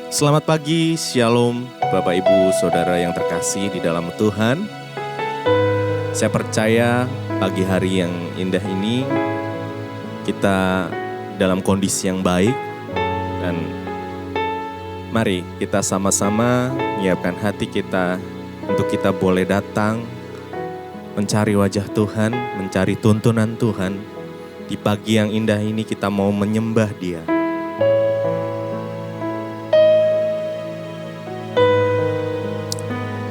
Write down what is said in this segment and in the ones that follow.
Selamat pagi, Shalom Bapak Ibu Saudara yang terkasih di dalam Tuhan. Saya percaya pagi hari yang indah ini kita dalam kondisi yang baik. Dan mari kita sama-sama menyiapkan hati kita untuk kita boleh datang mencari wajah Tuhan, mencari tuntunan Tuhan. Di pagi yang indah ini kita mau menyembah Dia.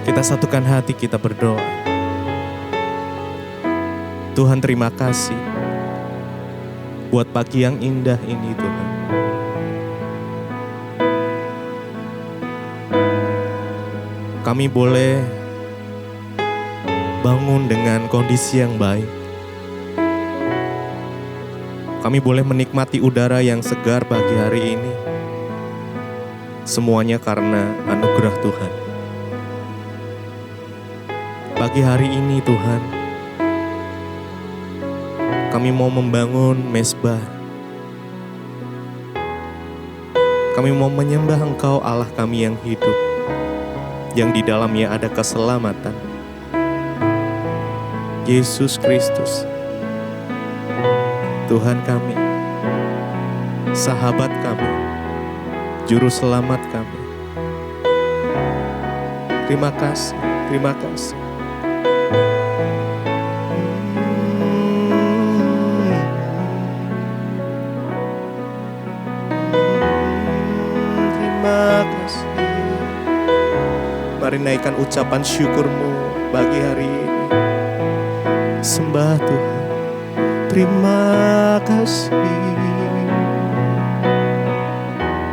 Kita satukan hati, kita berdoa. Tuhan, terima kasih buat pagi yang indah ini, Tuhan. Kami boleh bangun dengan kondisi yang baik. Kami boleh menikmati udara yang segar pagi hari ini. Semuanya karena anugerah Tuhan. Pagi hari ini Tuhan, kami mau membangun mezbah. Kami mau menyembah Engkau Allah kami yang hidup, yang di dalamnya ada keselamatan. Yesus Kristus, Tuhan kami, sahabat kami, juru selamat kami. Terima kasih, terima kasih. Mari naikkan ucapan syukurmu bagi hari ini. Sembah Tuhan. Terima kasih.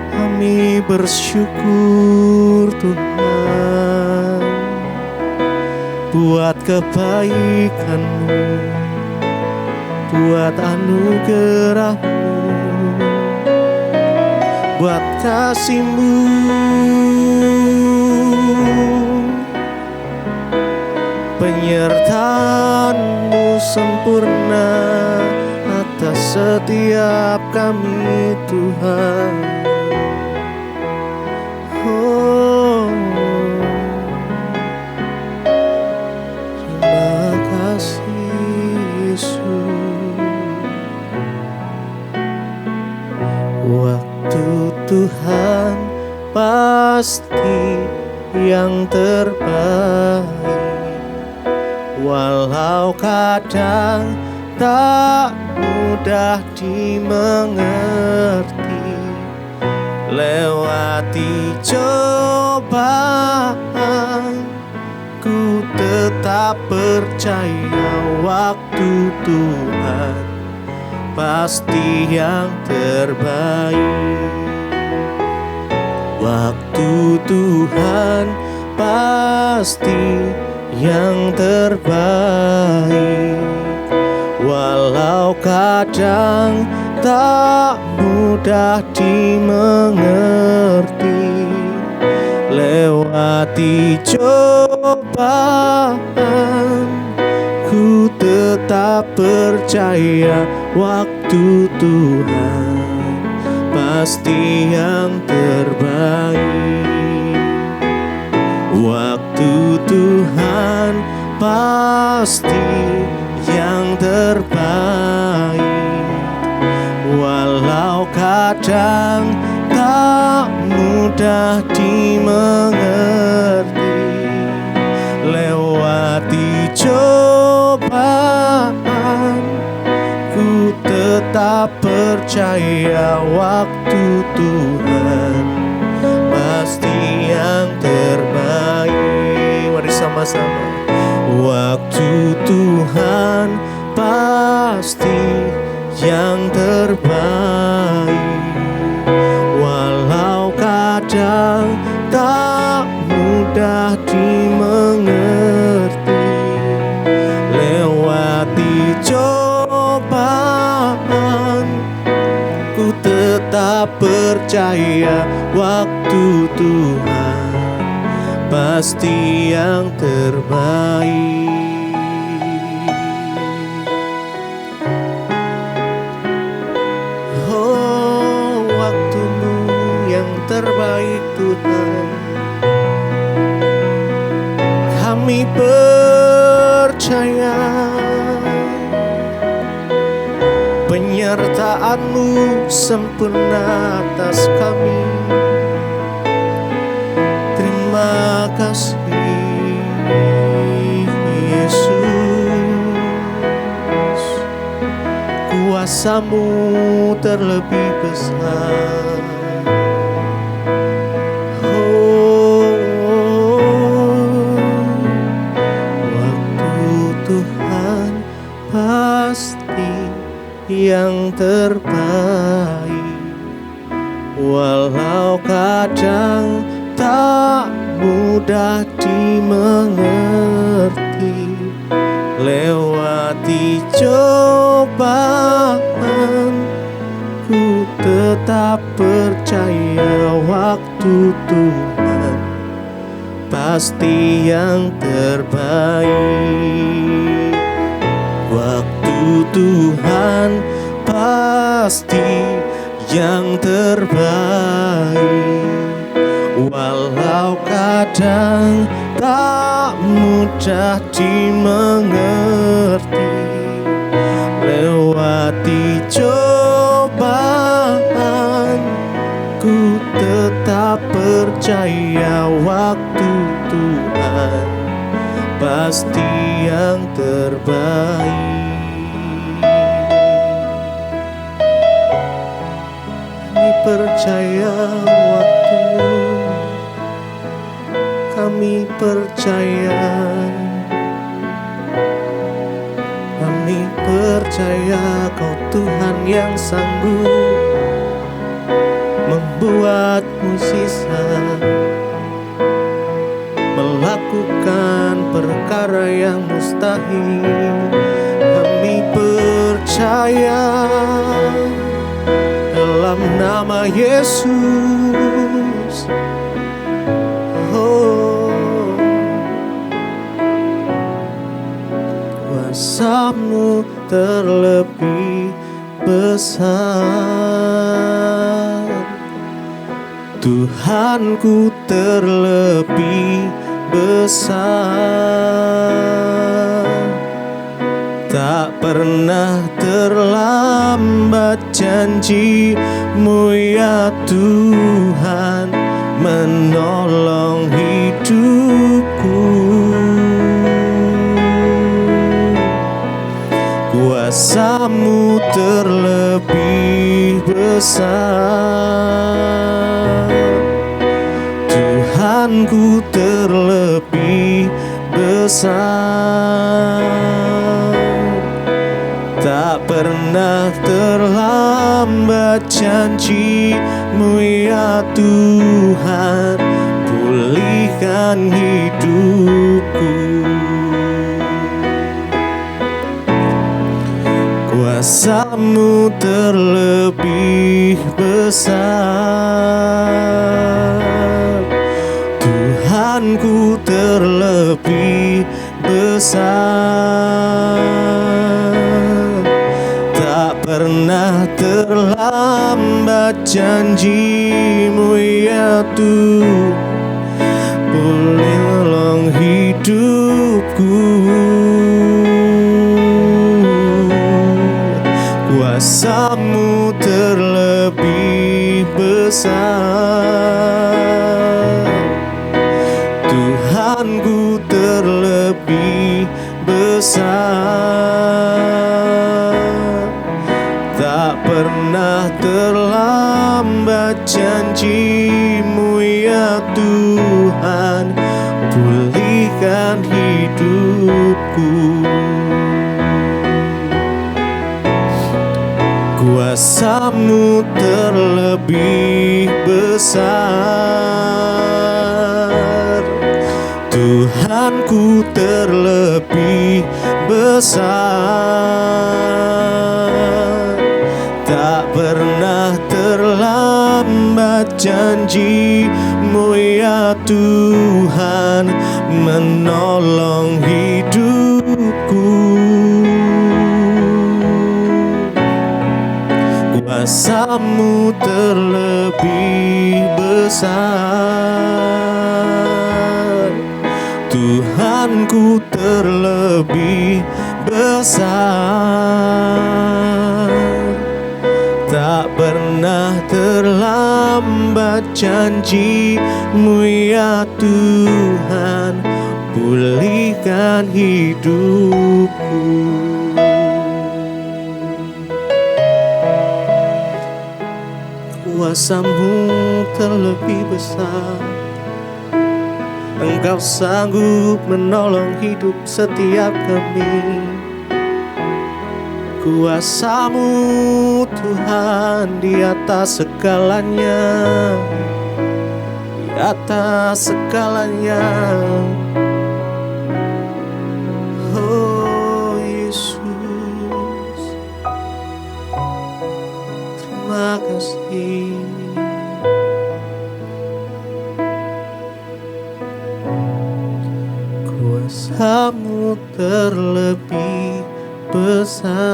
Kami bersyukur Tuhan buat kebaikan-Mu, buat anugerah-Mu, buat kasih-Mu. Penyertaan-Mu sempurna atas setiap kami Tuhan. Oh, terima kasih Yesus. Waktu Tuhan pasti yang terbaik. Walau kadang tak mudah dimengerti, lewati cobaan, ku tetap percaya waktu Tuhan pasti yang terbaik. Waktu Tuhan pasti yang terbaik. Walau kadang tak mudah dimengerti, lewati cobaan, ku tetap percaya waktu Tuhan pasti yang terbaik. Waktu Tuhan pasti yang terbaik. Walau kadang tak mudah dimengerti, lewati cobaan, ku tetap percaya waktu Tuhan pasti yang terbaik. Mari sama-sama. Waktu Tuhan pasti yang terbaik. Walau kadang tak mudah dimengerti, lewati cobaan, ku tetap percaya waktu Tuhan pasti yang terbaik. Oh, waktu penyertaan-Mu sempurna atas kami. Terima kasih Yesus, kuasa-Mu terlebih besar. Yang terbaik, walau kadang tak mudah dimengerti. Lewati cobaan, ku tetap percaya waktu Tuhan pasti yang terbaik. Waktu Tuhan pasti yang terbaik, walau kadang tak mudah dimengerti. Lewati cobaan, ku tetap percaya waktu Tuhan pasti yang terbaik. Kami percaya waktu-Mu, kami percaya, kami percaya Kau Tuhan yang sanggup membuat mukjizat, melakukan perkara yang mustahil. Kami percaya dalam nama Yesus. Oh, kuasa-Mu terlebih besar, Tuhanku terlebih besar. Tak pernah terlambat janji-Mu ya Tuhan menolong hidupku. Kuasa-Mu terlebih besar, Tuhanku terlebih besar. Tak pernah terlambat janji-Mu ya Tuhan, pulihkan hidupku. Kuasa-Mu terlebih besar, Tuhanku terlebih besar. Tak pernah terlambat janji-Mu ya Tuhan, menolong hidupku. Kuasa-Mu terlebih besar, Tuhanku terlebih besar. Tak pernah terlambat janji-Mu ya Tuhan, pulihkan hidupku. Kuasa-Mu terlebih besar, Tuhanku terlebih besar. Tak pernah terlambat janji-Mu ya Tuhan, menolong hidupku. Kuasa-Mu terlebih besar, Tuhanku terlebih besar. Tak pernah terlambat janji-Mu ya Tuhan, pulihkan hidupku. Kuasa-Mu terlebih besar, Engkau sanggup menolong hidup setiap kami. Kuasa-Mu Tuhan di atas segalanya, di atas segalanya. Oh Yesus, terima kasih. Kuasa-Mu terlebih besar,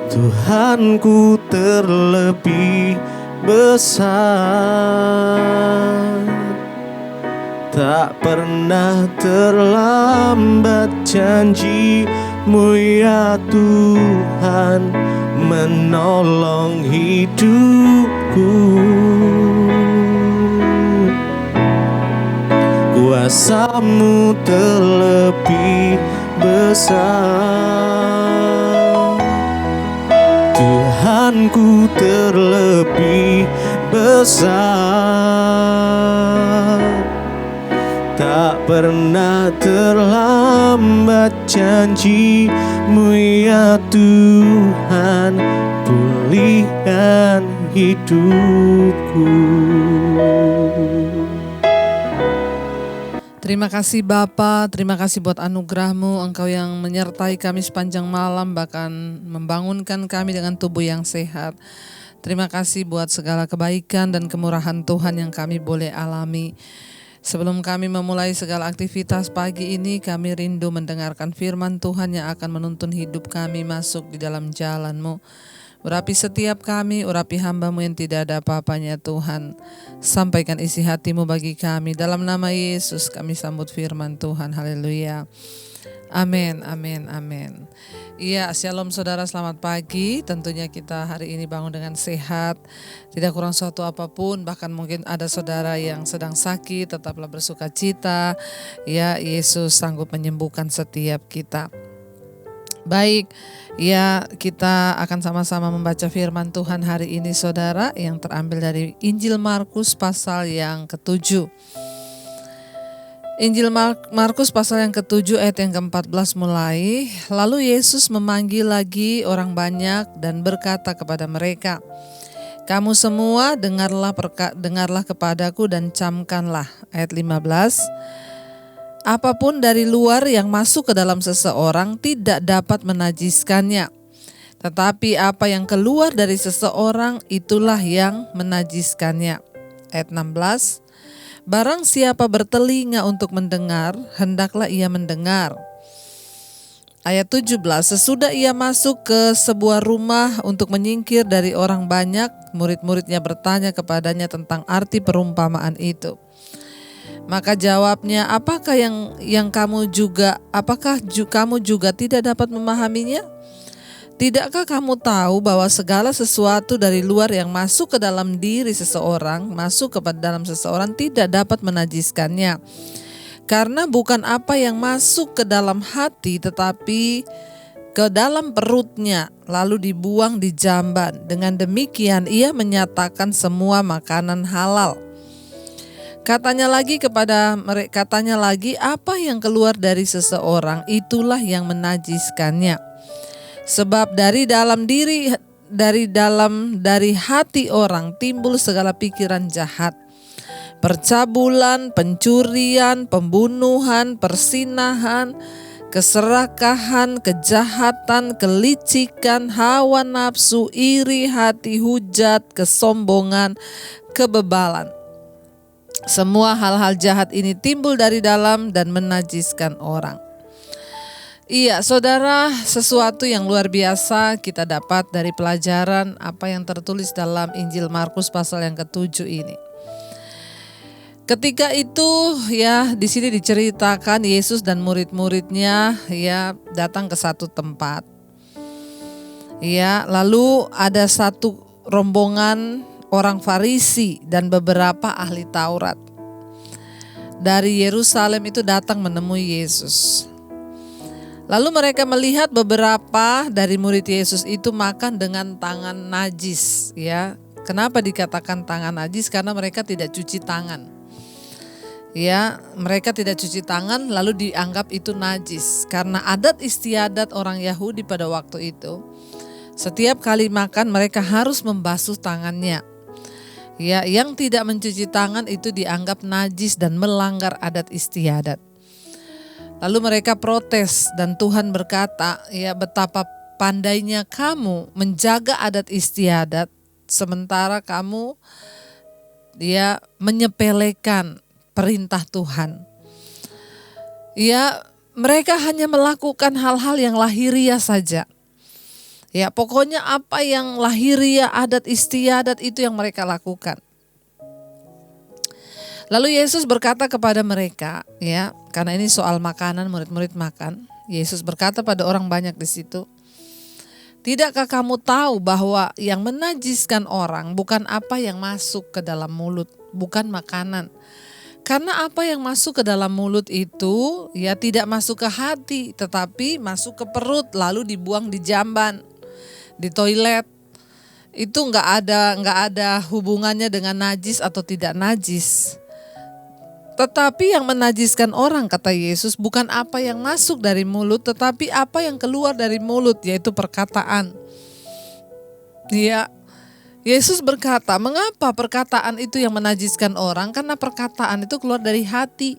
Tuhanku terlebih besar. Tak pernah terlambat janji-Mu ya Tuhan, menolong hidupku. Kuasa-Mu terlebih besar, Tuhanku terlebih besar. Tak pernah terlambat janji-Mu ya Tuhan, pulihkan hidupku. Terima kasih Bapa, terima kasih buat anugerah-Mu, Engkau yang menyertai kami sepanjang malam, bahkan membangunkan kami dengan tubuh yang sehat. Terima kasih buat segala kebaikan dan kemurahan Tuhan yang kami boleh alami. Sebelum kami memulai segala aktivitas pagi ini, kami rindu mendengarkan firman Tuhan yang akan menuntun hidup kami masuk di dalam jalan-Mu. Urapi setiap kami, urapi hamba-Mu yang tidak ada apa-apanya Tuhan. Sampaikan isi hati-Mu bagi kami. Dalam nama Yesus kami sambut firman Tuhan. Haleluya. Amin, amin, amin. Iya, shalom saudara, selamat pagi. Tentunya kita hari ini bangun dengan sehat, tidak kurang suatu apapun. Bahkan mungkin ada saudara yang sedang sakit, tetaplah bersuka cita. Ya, Yesus sanggup menyembuhkan setiap kita. Baik, ya kita akan sama-sama membaca firman Tuhan hari ini saudara, yang terambil dari Injil Markus pasal yang ke-7. Injil Markus pasal yang ke-7 ayat yang ke-14 mulai. Lalu Yesus memanggil lagi orang banyak dan berkata kepada mereka, "Kamu semua dengarlah kepadaku dan camkanlah." Ayat 15. Apapun dari luar yang masuk ke dalam seseorang tidak dapat menajiskannya. Tetapi apa yang keluar dari seseorang itulah yang menajiskannya. Ayat 16. Barang siapa bertelinga untuk mendengar, hendaklah ia mendengar. Ayat 17. Sesudah ia masuk ke sebuah rumah untuk menyingkir dari orang banyak, murid-muridnya bertanya kepadanya tentang arti perumpamaan itu. Maka jawabnya, apakah kamu juga tidak dapat memahaminya? Tidakkah kamu tahu bahwa segala sesuatu dari luar yang masuk ke dalam diri seseorang, masuk ke dalam seseorang tidak dapat menajiskannya? Karena bukan apa yang masuk ke dalam hati tetapi ke dalam perutnya, lalu dibuang di jamban. Dengan demikian ia menyatakan semua makanan halal. Katanya lagi, apa yang keluar dari seseorang itulah yang menajiskannya. Sebab dari hati orang timbul segala pikiran jahat, percabulan, pencurian, pembunuhan, persinahan, keserakahan, kejahatan, kelicikan, hawa nafsu, iri hati, hujat, kesombongan, kebebalan. Semua hal-hal jahat ini timbul dari dalam dan menajiskan orang. Iya, saudara, sesuatu yang luar biasa kita dapat dari pelajaran apa yang tertulis dalam Injil Markus pasal yang ke-7 ini. Ketika itu ya di sini diceritakan Yesus dan murid-muridnya ya datang ke satu tempat. Ya, lalu ada satu rombongan orang Farisi dan beberapa ahli Taurat dari Yerusalem itu datang menemui Yesus. Lalu mereka melihat beberapa dari murid Yesus itu makan dengan tangan najis, ya. Kenapa dikatakan tangan najis? Karena mereka tidak cuci tangan. Ya, mereka tidak cuci tangan lalu dianggap itu najis. Karena adat istiadat orang Yahudi pada waktu itu, setiap kali makan mereka harus membasuh tangannya. Ya, yang tidak mencuci tangan itu dianggap najis dan melanggar adat istiadat. Lalu mereka protes dan Tuhan berkata, ya betapa pandainya kamu menjaga adat istiadat sementara kamu menyepelekan perintah Tuhan. Ya, mereka hanya melakukan hal-hal yang lahiriah saja. Ya, pokoknya apa yang lahiriah, adat istiadat itu yang mereka lakukan. Lalu Yesus berkata kepada mereka, ya, karena ini soal makanan, murid-murid makan. Yesus berkata pada orang banyak di situ, "Tidakkah kamu tahu bahwa yang menajiskan orang bukan apa yang masuk ke dalam mulut, bukan makanan. Karena apa yang masuk ke dalam mulut itu ya tidak masuk ke hati, tetapi masuk ke perut lalu dibuang di jamban, di toilet. Itu nggak ada hubungannya dengan najis atau tidak najis. Tetapi yang menajiskan orang," kata Yesus, "bukan apa yang masuk dari mulut, tetapi apa yang keluar dari mulut, yaitu perkataan." Ya, Yesus berkata, mengapa perkataan itu yang menajiskan orang? Karena perkataan itu keluar dari hati.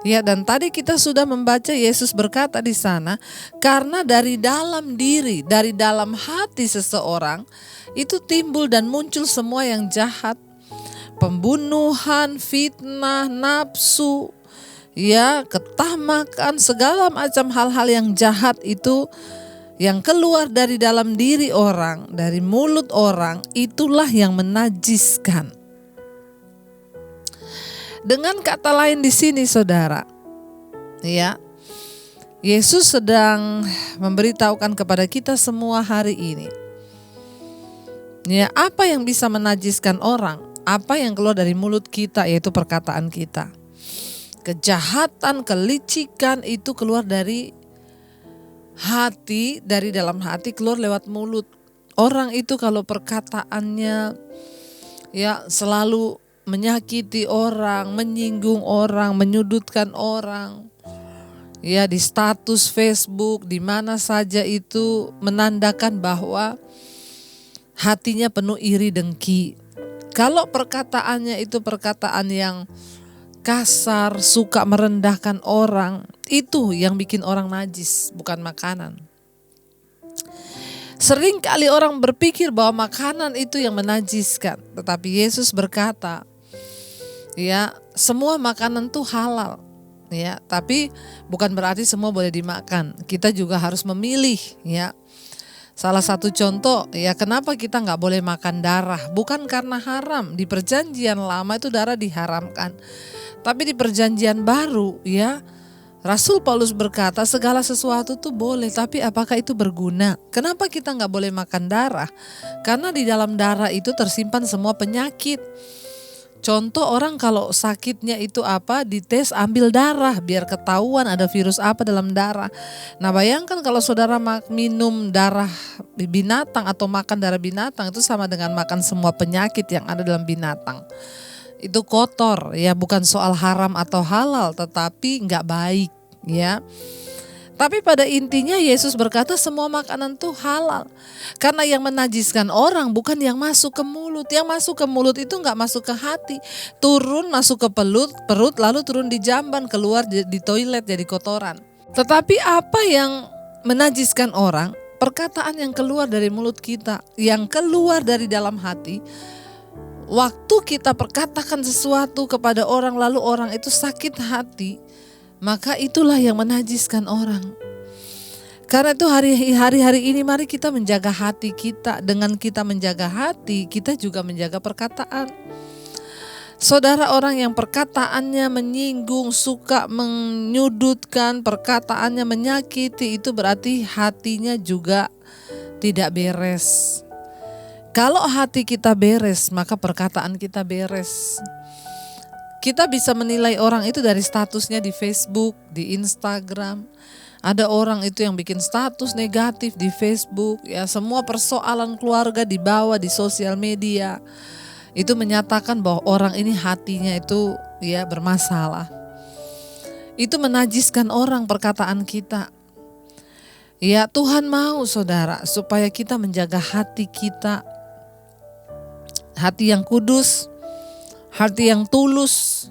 Ya, dan tadi kita sudah membaca Yesus berkata di sana, karena dari dalam diri, dari dalam hati seseorang itu timbul dan muncul semua yang jahat. Pembunuhan, fitnah, nafsu, ya, ketamakan, segala macam hal-hal yang jahat itu yang keluar dari dalam diri orang, dari mulut orang, itulah yang menajiskan. Dengan kata lain di sini saudara, ya, Yesus sedang memberitahukan kepada kita semua hari ini, ya, apa yang bisa menajiskan orang, apa yang keluar dari mulut kita, yaitu perkataan kita. Kejahatan, kelicikan itu keluar dari hati, dari dalam hati keluar lewat mulut. Orang itu kalau perkataannya ya selalu menyakiti orang, menyinggung orang, menyudutkan orang, ya di status Facebook, di mana saja itu menandakan bahwa hatinya penuh iri dengki. Kalau perkataannya itu perkataan yang kasar, suka merendahkan orang, itu yang bikin orang najis, bukan makanan. Sering kali orang berpikir bahwa makanan itu yang menajiskan, tetapi Yesus berkata, ya, semua makanan itu halal, ya, tapi bukan berarti semua boleh dimakan. Kita juga harus memilih, ya. Salah satu contoh, ya, kenapa kita nggak boleh makan darah? Bukan karena haram. Di perjanjian lama itu darah diharamkan. Tapi di perjanjian baru, ya, Rasul Paulus berkata segala sesuatu itu boleh, tapi apakah itu berguna? Kenapa kita nggak boleh makan darah? Karena di dalam darah itu tersimpan semua penyakit. Contoh, orang kalau sakitnya itu apa, dites ambil darah biar ketahuan ada virus apa dalam darah. Nah, bayangkan kalau saudara minum darah binatang atau makan darah binatang, itu sama dengan makan semua penyakit yang ada dalam binatang. Itu kotor, ya, bukan soal haram atau halal, tetapi nggak baik, ya. Tapi pada intinya Yesus berkata semua makanan itu halal. Karena yang menajiskan orang bukan yang masuk ke mulut. Yang masuk ke mulut itu nggak masuk ke hati. Turun masuk ke perut lalu turun di jamban, keluar di toilet jadi kotoran. Tetapi apa yang menajiskan orang? Perkataan yang keluar dari mulut kita, yang keluar dari dalam hati. Waktu kita perkatakan sesuatu kepada orang lalu orang itu sakit hati, maka itulah yang menajiskan orang. Karena itu hari-hari ini mari kita menjaga hati kita. Dengan kita menjaga hati, kita juga menjaga perkataan. Saudara, orang yang perkataannya menyinggung, suka menyudutkan, perkataannya menyakiti, itu berarti hatinya juga tidak beres. Kalau hati kita beres, maka perkataan kita beres. Kita bisa menilai orang itu dari statusnya di Facebook, di Instagram. Ada orang itu yang bikin status negatif di Facebook, ya semua persoalan keluarga dibawa di sosial media. Itu menyatakan bahwa orang ini hatinya itu ya bermasalah. Itu menajiskan orang perkataan kita. Ya Tuhan mau saudara supaya kita menjaga hati kita. Hati yang kudus, hati yang tulus.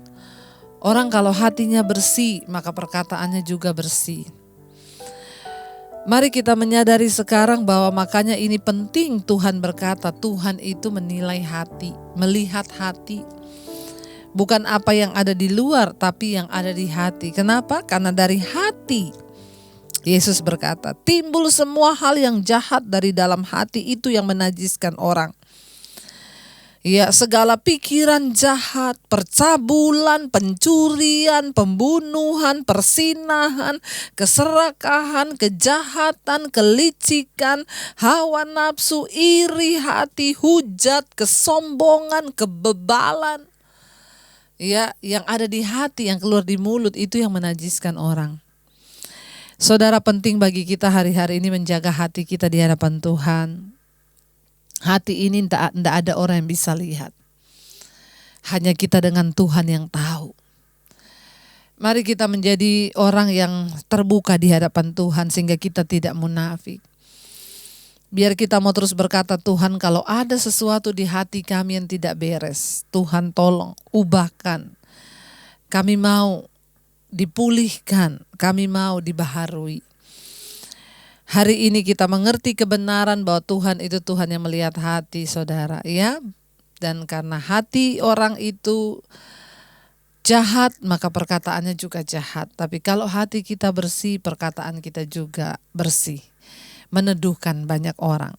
Orang kalau hatinya bersih, maka perkataannya juga bersih. Mari kita menyadari sekarang bahwa makanya ini penting Tuhan berkata, Tuhan itu menilai hati, melihat hati. Bukan apa yang ada di luar, tapi yang ada di hati. Kenapa? Karena dari hati, Yesus berkata, timbul semua hal yang jahat dari dalam hati itu yang menajiskan orang. Ya, segala pikiran jahat, percabulan, pencurian, pembunuhan, persinahan, keserakahan, kejahatan, kelicikan, hawa nafsu, iri hati, hujat, kesombongan, kebebalan. Ya, yang ada di hati, yang keluar di mulut itu yang menajiskan orang. Saudara, penting bagi kita hari-hari ini menjaga hati kita di hadapan Tuhan. Hati ini tidak ada orang yang bisa lihat. Hanya kita dengan Tuhan yang tahu. Mari kita menjadi orang yang terbuka di hadapan Tuhan sehingga kita tidak munafik. Biar kita mau terus berkata, Tuhan kalau ada sesuatu di hati kami yang tidak beres, Tuhan tolong ubahkan. Kami mau dipulihkan, kami mau dibaharui. Hari ini kita mengerti kebenaran bahwa Tuhan itu Tuhan yang melihat hati saudara, ya. Dan karena hati orang itu jahat, maka perkataannya juga jahat. Tapi kalau hati kita bersih, perkataan kita juga bersih. Meneduhkan banyak orang.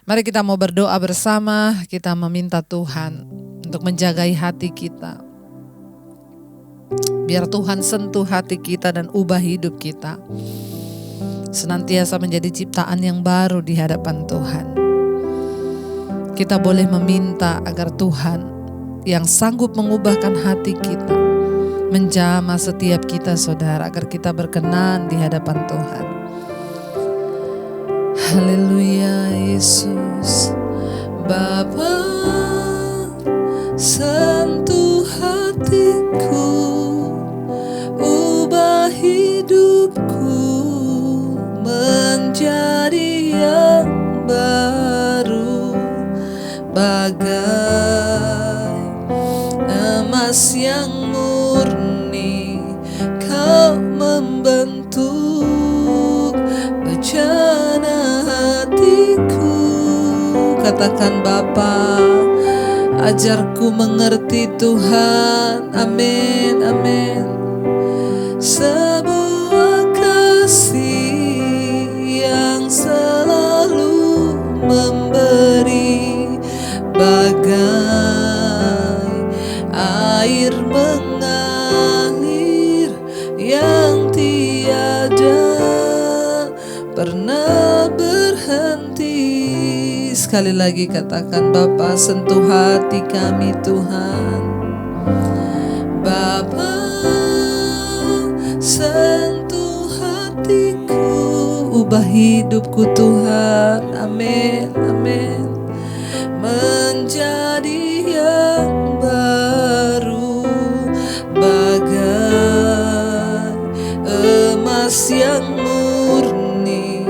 Mari kita mau berdoa bersama, kita meminta Tuhan untuk menjagai hati kita. Biar Tuhan sentuh hati kita dan ubah hidup kita. Senantiasa menjadi ciptaan yang baru di hadapan Tuhan. Kita boleh meminta agar Tuhan yang sanggup mengubahkan hati kita, menjamah setiap kita saudara, agar kita berkenan di hadapan Tuhan. Haleluya Yesus. Bapa, sentuh hatiku, ubah hidupku menjadi yang baru, bagai emas yang murni. Kau membentuk bejana hatiku. Katakan Bapa, ajarku mengerti Tuhan. Amin, amin. Sebuah kasih yang selalu memberi, bagai air mengalir yang tiada pernah berhenti. Sekali lagi katakan, Bapa sentuh hati kami Tuhan. Bapa sentuh hatiku, ubah hidupku Tuhan. Amin, amin. Menjadi yang baru, bagai emas yang murni.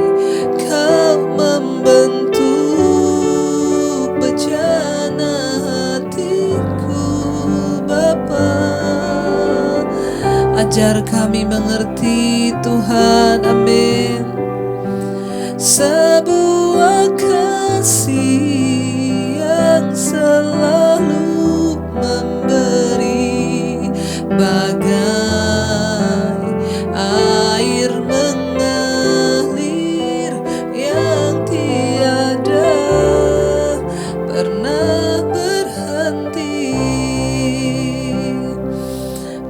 Kau membentuk bejana hatiku. Bapa, ajar kami mengerti Tuhan. Amin. Sebuah kasih yang selalu memberi, bagai air mengalir yang tiada pernah berhenti.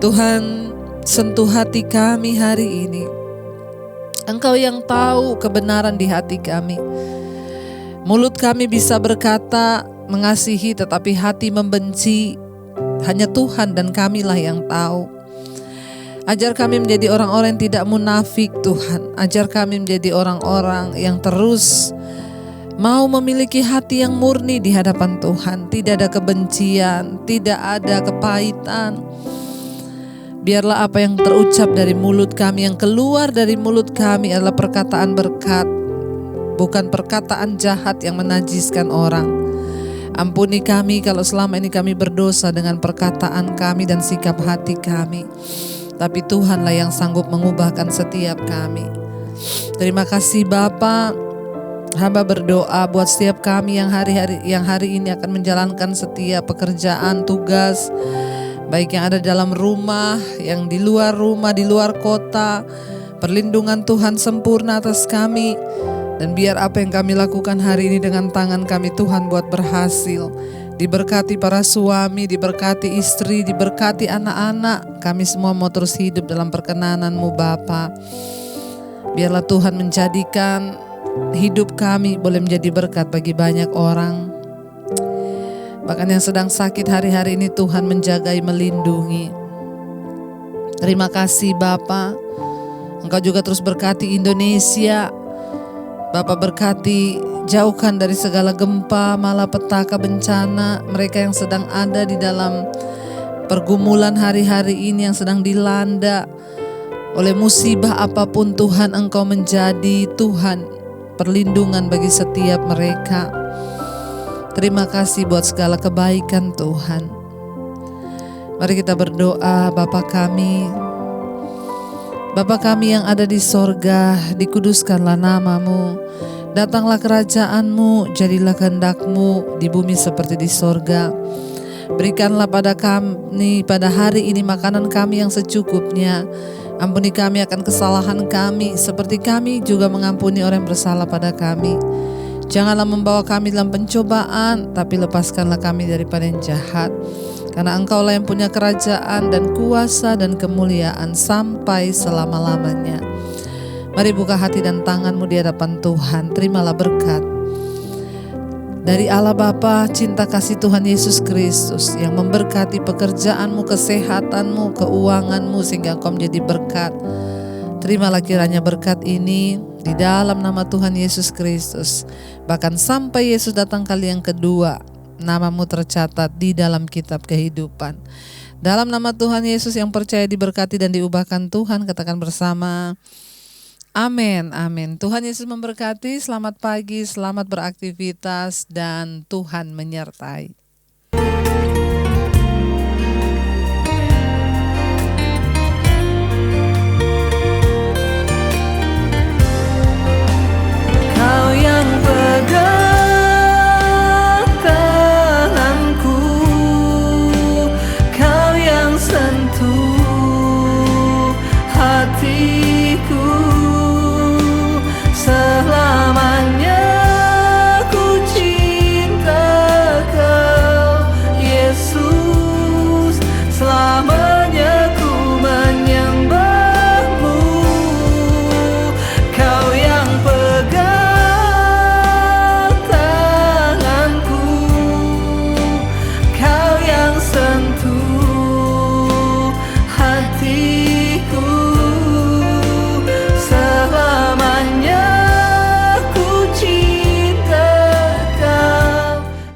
Tuhan, sentuh hati kami hari ini, Engkau yang tahu kebenaran di hati kami. Mulut kami bisa berkata mengasihi, tetapi hati membenci. Hanya Tuhan dan kamilah yang tahu. Ajar kami menjadi orang-orang yang tidak munafik, Tuhan. Ajar kami menjadi orang-orang yang terus mau memiliki hati yang murni di hadapan Tuhan. Tidak ada kebencian, tidak ada kepahitan. Biarlah apa yang terucap dari mulut kami, yang keluar dari mulut kami adalah perkataan berkat, bukan perkataan jahat yang menajiskan orang. Ampuni kami kalau selama ini kami berdosa dengan perkataan kami dan sikap hati kami. Tapi Tuhanlah yang sanggup mengubahkan setiap kami. Terima kasih Bapa. Hamba berdoa buat setiap kami yang hari ini akan menjalankan setiap pekerjaan, tugas, baik yang ada dalam rumah, yang di luar rumah, di luar kota. Perlindungan Tuhan sempurna atas kami. Dan biar apa yang kami lakukan hari ini dengan tangan kami Tuhan buat berhasil. Diberkati para suami, diberkati istri, diberkati anak-anak. Kami semua mau terus hidup dalam perkenanan-Mu Bapa. Biarlah Tuhan menjadikan hidup kami boleh menjadi berkat bagi banyak orang. Bahkan yang sedang sakit hari-hari ini Tuhan menjagai, melindungi. Terima kasih Bapa. Engkau juga terus berkati Indonesia. Bapak berkati, jauhkan dari segala gempa, malapetaka, bencana, mereka yang sedang ada di dalam pergumulan hari-hari ini, yang sedang dilanda oleh musibah apapun. Tuhan, Engkau menjadi Tuhan perlindungan bagi setiap mereka. Terima kasih buat segala kebaikan Tuhan. Mari kita berdoa. Bapa kami yang ada di sorga, dikuduskanlah nama-Mu. Datanglah kerajaan-Mu, jadilah kehendak-Mu di bumi seperti di sorga. Berikanlah pada kami pada hari ini makanan kami yang secukupnya. Ampuni kami akan kesalahan kami, seperti kami juga mengampuni orang yang bersalah pada kami. Janganlah membawa kami dalam pencobaan, tapi lepaskanlah kami daripada yang jahat. Karena Engkaulah yang punya kerajaan dan kuasa dan kemuliaan sampai selama-lamanya. Mari buka hati dan tangan-Mu di hadapan Tuhan. Terimalah berkat dari Allah Bapa, cinta kasih Tuhan Yesus Kristus yang memberkati pekerjaan-Mu, kesehatan-Mu, keuangan-Mu sehingga Engkau menjadi berkat. Terimalah kiranya berkat ini di dalam nama Tuhan Yesus Kristus. Bahkan sampai Yesus datang kali yang kedua, nama-Mu tercatat di dalam kitab kehidupan. Dalam nama Tuhan Yesus yang percaya diberkati dan diubahkan Tuhan, katakan bersama, amin, amin. Tuhan Yesus memberkati, selamat pagi, selamat beraktivitas, dan Tuhan menyertai.